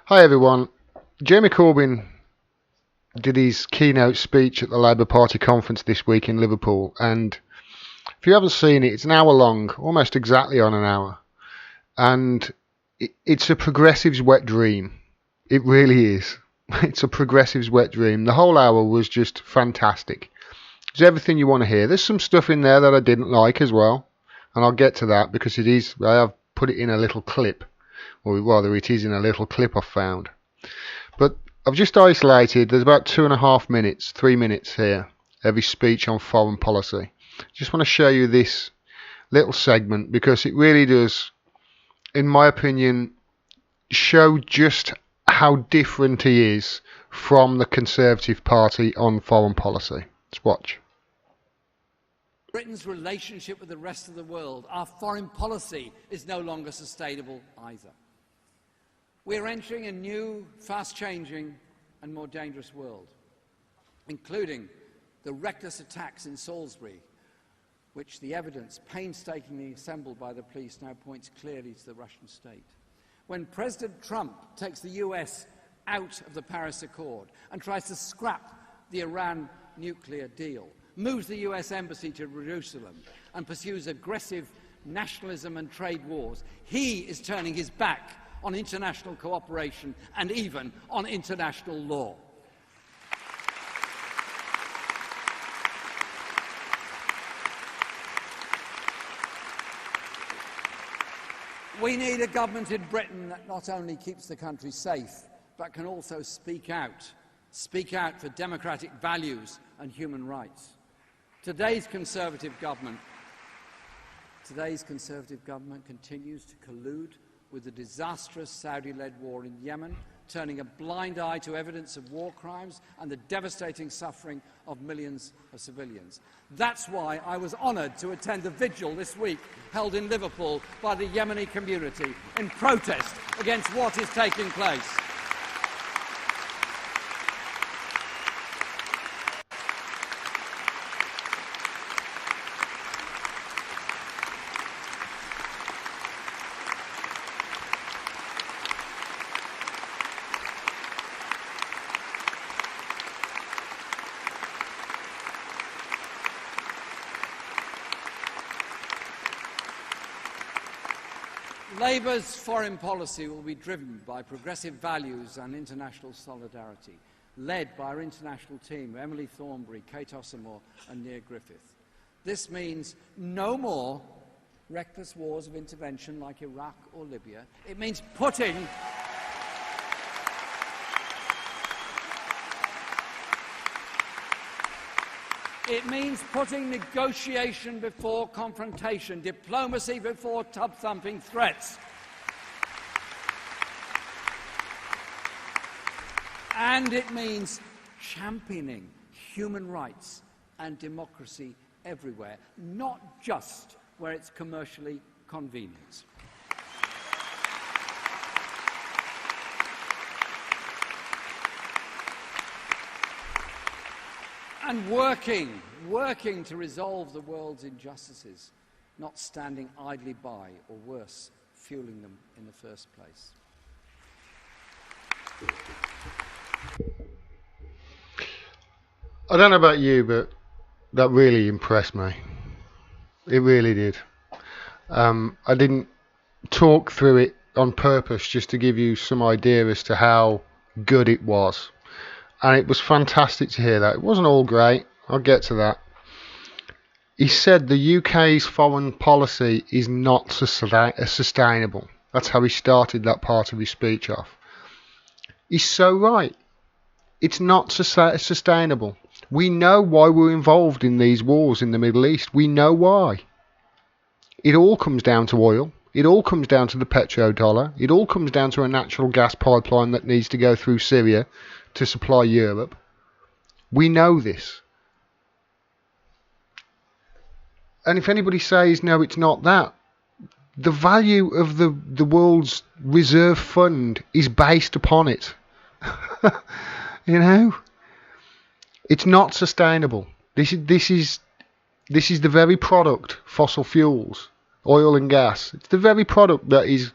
Hi everyone. Jeremy Corbyn did his keynote speech at the Labour Party conference this week in Liverpool, and if you haven't seen it, it's an hour long, almost exactly on an hour, and it's a progressive's wet dream. It really is. It's a progressive's wet dream. The whole hour was just fantastic. It's everything you want to hear. There's some stuff in there that I didn't like as well, and I'll get to that because I have put it in a little clip, or rather it is in a little clip I've found. But I've just isolated, there's about 2.5 minutes, 3 minutes here, every speech on foreign policy. Just want to show you this little segment because it really does, in my opinion, show just how different he is from the Conservative Party on foreign policy. Let's watch. Britain's relationship with the rest of the world, our foreign policy, is no longer sustainable either. We're entering a new, fast-changing and more dangerous world, including the reckless attacks in Salisbury, which the evidence painstakingly assembled by the police now points clearly to the Russian state. When President Trump takes the US out of the Paris Accord and tries to scrap the Iran nuclear deal, moves the US embassy to Jerusalem and pursues aggressive nationalism and trade wars, he is turning his back on international cooperation and even on international law. We need a government in Britain that not only keeps the country safe, but can also speak out for democratic values and human rights. Today's Conservative government continues to collude with the disastrous Saudi-led war in Yemen, turning a blind eye to evidence of war crimes and the devastating suffering of millions of civilians. That's why I was honoured to attend the vigil this week held in Liverpool by the Yemeni community in protest against what is taking place. Labour's foreign policy will be driven by progressive values and international solidarity, led by our international team, Emily Thornberry, Kate Osamor and Neil Griffith. This means no more reckless wars of intervention like Iraq or Libya. It means putting negotiation before confrontation, diplomacy before tub-thumping threats. And it means championing human rights and democracy everywhere, not just where it's commercially convenient. And working to resolve the world's injustices, not standing idly by, or worse, fueling them in the first place. I don't know about you, but that really impressed me. It really did. I didn't talk through it on purpose just to give you some idea as to how good it was. And it was fantastic to hear that. It wasn't all great. I'll get to that. He said the UK's foreign policy is not sustainable. That's how he started that part of his speech off. He's so right. It's not sustainable. We know why we're involved in these wars in the Middle East. We know why. It all comes down to oil. It all comes down to the petrodollar. It all comes down to a natural gas pipeline that needs to go through Syria to supply Europe. We know this. And if anybody says, no, it's not that, the value of the world's reserve fund is based upon it. You know? It's not sustainable. This is the very product, fossil fuels, oil and gas. It's the very product that is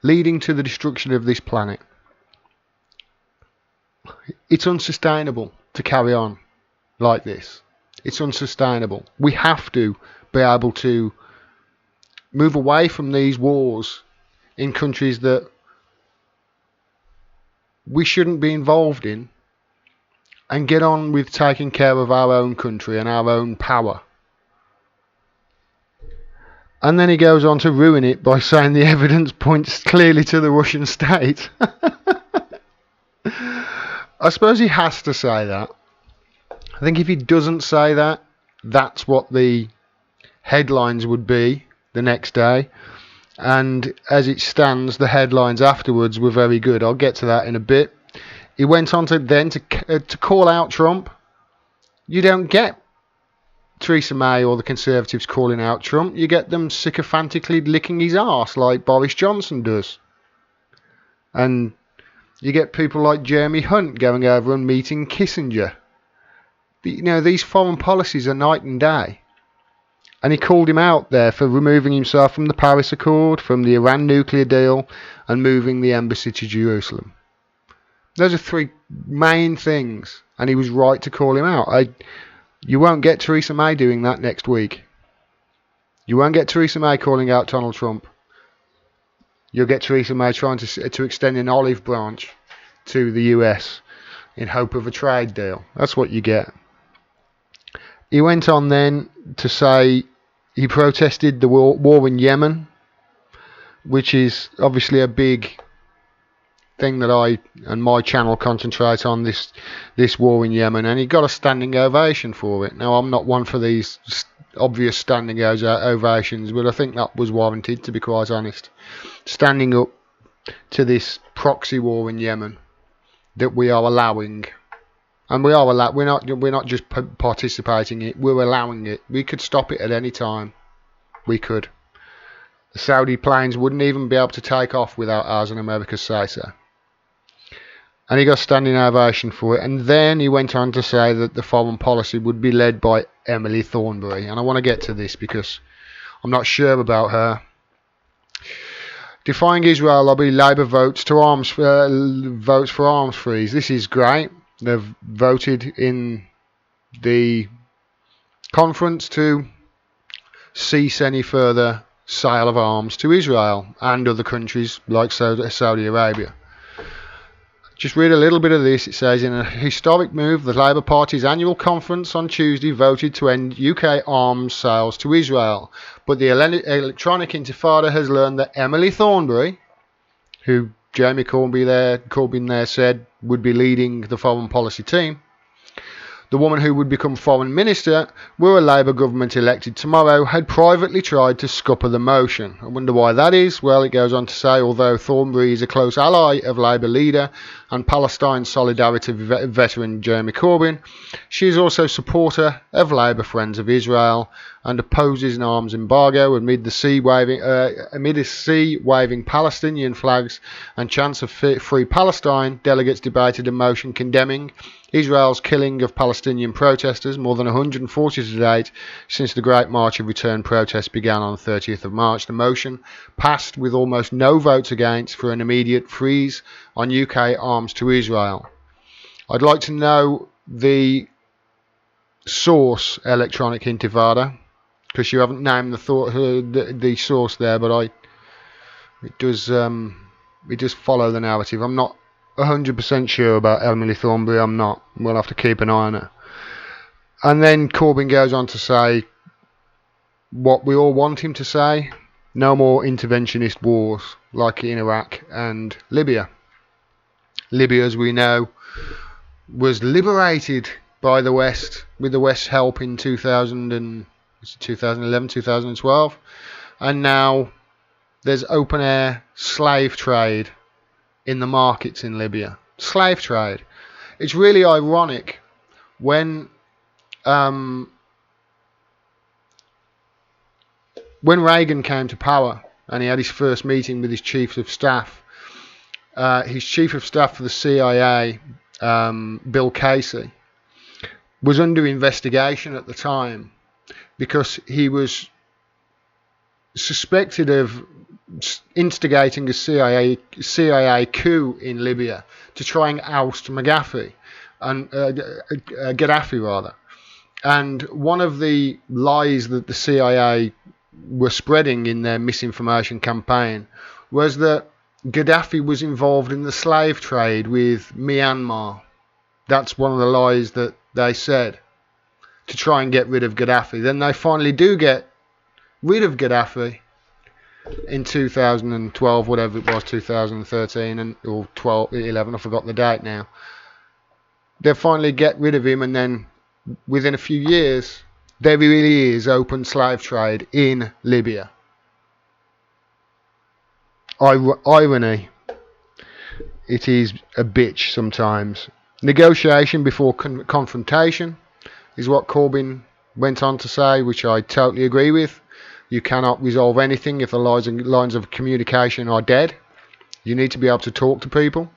leading to the destruction of this planet. It's unsustainable to carry on like this. It's unsustainable. We have to be able to move away from these wars in countries that we shouldn't be involved in and get on with taking care of our own country and our own power. And then he goes on to ruin it by saying the evidence points clearly to the Russian state. I suppose he has to say that. I think if he doesn't say that, that's what the headlines would be the next day. And as it stands, the headlines afterwards were very good. I'll get to that in a bit. He went on to then to call out Trump. You don't get Theresa May or the Conservatives calling out Trump. You get them sycophantically licking his arse like Boris Johnson does. And you get people like Jeremy Hunt going over and meeting Kissinger. You know, these foreign policies are night and day. And he called him out there for removing himself from the Paris Accord, from the Iran nuclear deal, and moving the embassy to Jerusalem. Those are three main things, and he was right to call him out. You won't get Theresa May doing that next week. You won't get Theresa May calling out Donald Trump. You'll get Theresa May trying to extend an olive branch to the US in hope of a trade deal. That's what you get. He went on then to say he protested the war in Yemen, which is obviously a big thing that I and my channel concentrate on, this war in Yemen, and he got a standing ovation for it. Now, I'm not one for these obvious standing ovations, but I think that was warranted, to be quite honest. Standing up to this proxy war in Yemen that we are allowing. And we are allowed. We're not just participating in it. We're allowing it. We could stop it at any time. We could. The Saudi planes wouldn't even be able to take off without ours and America's say so. And he got standing ovation for it. And then he went on to say that the foreign policy would be led by Emily Thornberry. And I want to get to this because I'm not sure about her. Defying Israel lobby, Labour votes for arms freeze. This is great. They've voted in the conference to cease any further sale of arms to Israel and other countries like Saudi Arabia. Just read a little bit of this. It says, in a historic move, the Labour Party's annual conference on Tuesday voted to end UK arms sales to Israel. But the electronic intifada has learned that Emily Thornberry, who Jeremy Corbyn there said would be leading the foreign policy team, the woman who would become foreign minister were a Labour government elected tomorrow, had privately tried to scupper the motion. I wonder why that is. Well, it goes on to say, although Thornberry is a close ally of Labour leader and Palestine Solidarity veteran Jeremy Corbyn, she is also a supporter of Labour Friends of Israel and opposes an arms embargo amid a sea waving Palestinian flags and chants of free Palestine. Delegates debated a motion condemning Israel's killing of Palestinian protesters, more than 140 to date since the Great March of Return protests began on the 30th of March. The motion passed with almost no votes against for an immediate freeze on UK arms to Israel. I'd like to know the source, Electronic Intifada, because you haven't named the source there, but it does follow the narrative. I'm not 100% sure about Emily Thornberry. I'm not. We'll have to keep an eye on her. And then Corbyn goes on to say what we all want him to say: no more interventionist wars like in Iraq and Libya. Libya, as we know, was liberated by the West, with the West's help in 2011, 2012, and now there's open air slave trade in the markets in Libya. Slave trade. It's really ironic when Reagan came to power and he had his first meeting with his chief of staff. His chief of staff for the CIA, Bill Casey, was under investigation at the time because he was suspected of instigating a CIA coup in Libya to try and oust Gaddafi, rather. And one of the lies that the CIA were spreading in their misinformation campaign was that Gaddafi was involved in the slave trade with Myanmar. That's one of the lies that they said to try and get rid of Gaddafi. Then they finally do get rid of Gaddafi in 2012, whatever it was, 2013 or 11, I forgot the date now. They finally get rid of him, and then within a few years, there really is open slave trade in Libya. Irony. It is a bitch sometimes. Negotiation before confrontation is what Corbyn went on to say, which I totally agree with. You cannot resolve anything if the lines of communication are dead. You need to be able to talk to people.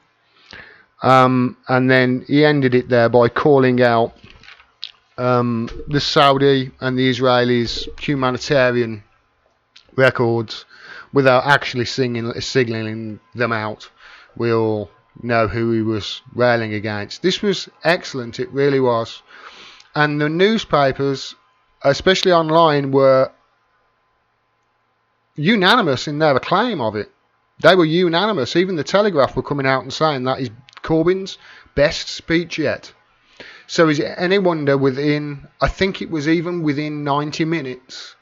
And then he ended it there by calling out the Saudi and the Israelis' humanitarian records without actually signalling them out. We all know who he was railing against. This was excellent, it really was. And the newspapers, especially online, were unanimous in their acclaim of it. They were unanimous. Even the Telegraph were coming out and saying that is Corbyn's best speech yet. So is it any wonder I think it was even within 90 minutes,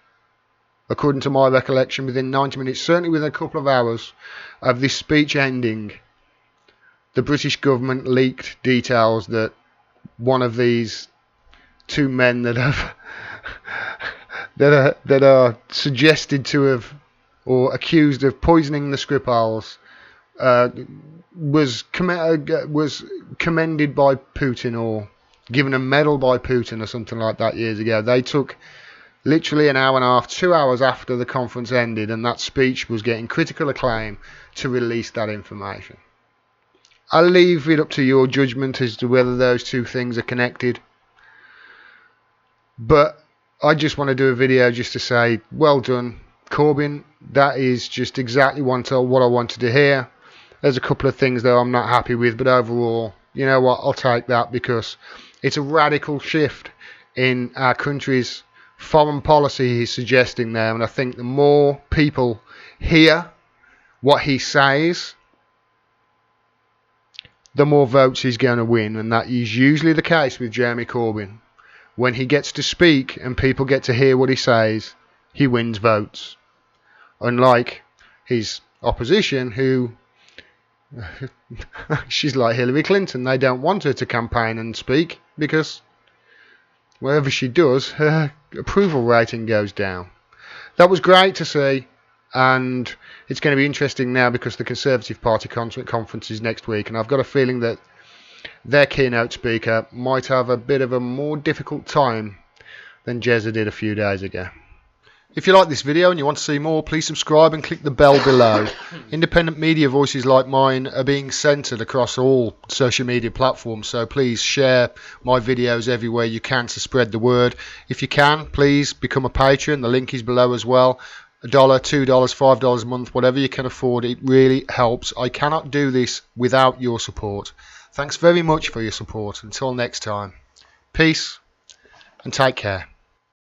according to my recollection, within 90 minutes, certainly within a couple of hours of this speech ending, the British government leaked details that one of these two men that have that are suggested to have or accused of poisoning the Skripals was commended by Putin or given a medal by Putin or something like that years ago. They took literally an hour and a half, 2 hours after the conference ended, and that speech was getting critical acclaim, to release that information. I'll leave it up to your judgment as to whether those two things are connected. But I just want to do a video just to say, well done, Corbyn. That is just exactly what I wanted to hear. There's a couple of things that I'm not happy with, but overall, you know what, I'll take that, because it's a radical shift in our country's foreign policy he's suggesting there. And I think the more people hear what he says, the more votes he's going to win. And that is usually the case with Jeremy Corbyn. When he gets to speak and people get to hear what he says, he wins votes. Unlike his opposition, who she's like Hillary Clinton. They don't want her to campaign and speak because wherever she does, her approval rating goes down. That was great to see, and it's going to be interesting now because the Conservative Party conference is next week, and I've got a feeling that their keynote speaker might have a bit of a more difficult time than Jezza did a few days ago. If you like this video and you want to see more, please subscribe and click the bell below. Independent media voices like mine are being censored across all social media platforms, so please share my videos everywhere you can to spread the word. If you can, please become a patron. The link is below as well. $1, $2, $5 a month, whatever you can afford. It really helps. I cannot do this without your support. Thanks very much for your support. Until next time, peace and take care.